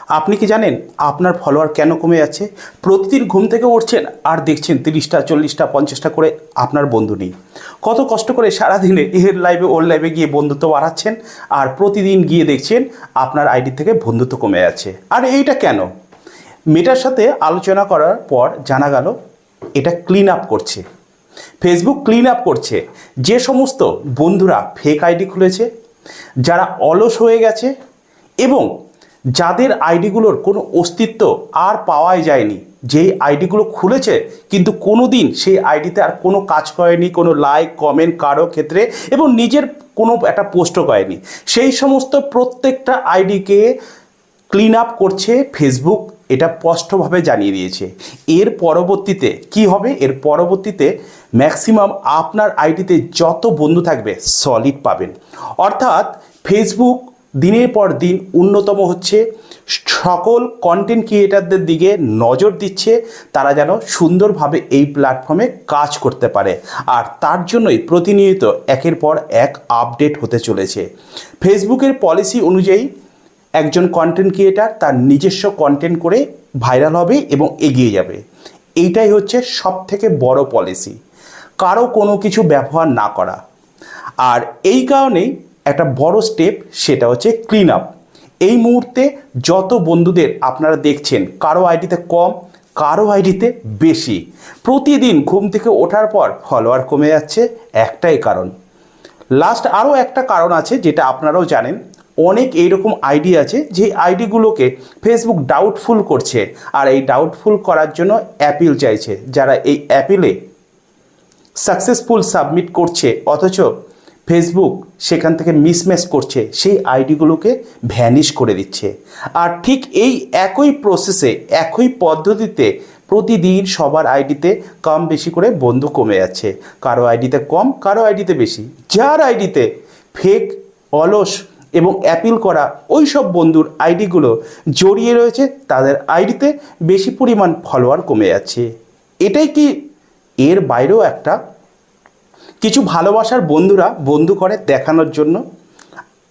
আপনি কি জানেন আপনার ফলোয়ার কেন কমে যাচ্ছে? প্রতিদিন ঘুম থেকে উঠছেন আর দেখছেন 30টা 40টা 50টা করে আপনার বন্ধু নেই। কত কষ্ট করে সারাদিনে এর লাইভে ওর লাইভে গিয়ে বন্ধুত্ব বাড়াচ্ছেন, আর প্রতিদিন গিয়ে দেখছেন আপনার আইডি থেকে বন্ধুত্ব কমে যাচ্ছে। আর এইটা কেন? মেটার সাথে আলোচনা করার পর জানা গেল এটা ক্লিন আপ করছে। ফেসবুক ক্লিন আপ করছে যে সমস্ত বন্ধুরা ফেক আইডি খুলেছে, যারা অলস হয়ে গেছে এবং যাদের আইডিগুলোর কোনো অস্তিত্ব আর পাওয়াই যায়নি। যেই আইডিগুলো খুলেছে কিন্তু কোনো দিন সেই আইডিতে আর কোনো কাজ করেনি, কোনো লাইক কমেন্ট কারো ক্ষেত্রে, এবং নিজের কোনো একটা পোস্টও করেনি, সেই সমস্ত প্রত্যেকটা আইডিকে ক্লিন আপ করছে ফেসবুক। এটা স্পষ্টভাবে জানিয়ে দিয়েছে। এর পরবর্তীতে কি হবে? এর পরবর্তীতে ম্যাক্সিমাম আপনার আইডিতে যত বন্ধু থাকবে সলিড পাবেন। অর্থাৎ ফেসবুক দিনের পর দিন উন্নতম হচ্ছে, সকল কন্টেন্ট ক্রিয়েটারদের দিকে নজর দিচ্ছে, তারা যেন সুন্দরভাবে এই প্ল্যাটফর্মে কাজ করতে পারে। আর তার জন্যই প্রতিনিয়ত একের পর এক আপডেট হতে চলেছে। ফেসবুকের পলিসি অনুযায়ী একজন কন্টেন্ট ক্রিয়েটার তার নিজস্ব কন্টেন্ট করে ভাইরাল হবে এবং এগিয়ে যাবে। এইটাই হচ্ছে সবথেকে বড় পলিসি, কারো কোনো কিছু ব্যবহার না করা। আর এই কারণেই একটা বড় স্টেপ, সেটা হচ্ছে ক্লিন আপ। এই মুহূর্তে যত বন্ধুদের আপনারা দেখছেন কারো আইডিতে কম, কারো আইডিতে বেশি, প্রতিদিন ঘুম থেকে ওঠার পর ফলোয়ার কমে যাচ্ছে, একটাই কারণ। লাস্ট আরও একটা কারণ আছে যেটা আপনারাও জানেন। অনেক এইরকম আইডি আছে যে আইডিগুলোকে ফেসবুক ডাউটফুল করছে, আর এই ডাউটফুল করার জন্য অ্যাপিল চাইছে। যারা এই অ্যাপিলে সাকসেসফুল সাবমিট করছে অথচ ফেসবুক সেখান থেকে মিসম্যাচ করছে, সেই আইডিগুলোকে ভ্যানিশ করে দিচ্ছে। আর ঠিক এই একই প্রসেসে, একই পদ্ধতিতে প্রতিদিন সবার আইডিতে কম বেশি করে বন্ধু কমে যাচ্ছে। কারো আইডিতে কম, কারো আইডিতে বেশি। যার আইডিতে ফেক, অলস এবং অ্যাপিল করা ওই সব বন্ধুর আইডিগুলো জড়িয়ে রয়েছে, তাদের আইডিতে বেশি পরিমাণ ফলোয়ার কমে যাচ্ছে। এটাই কি? এর বাইরেও একটা কিছু ভালোবাসার বন্ধুরা বন্ধু করে দেখানোর জন্য,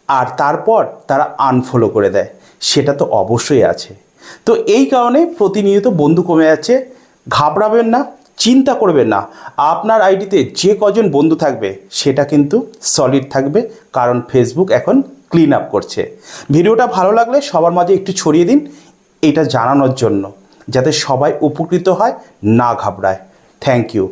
আর তারপর তারা আনফলো করে দেয়, সেটা তো অবশ্যই আছে। তো এই কারণে প্রতিনিয়ত বন্ধু কমে যাচ্ছে। ঘাবড়াবেন না, চিন্তা করবেন না। আপনার আইডিতে যে কজন বন্ধু থাকবে সেটা কিন্তু সলিড থাকবে, কারণ ফেসবুক এখন ক্লিন আপ করছে। ভিডিওটা ভালো লাগলে সবার মাঝে একটু ছড়িয়ে দিন, এটা জানানোর জন্য, যাতে সবাই উপকৃত হয়, না ঘাবড়ায়। Thank you.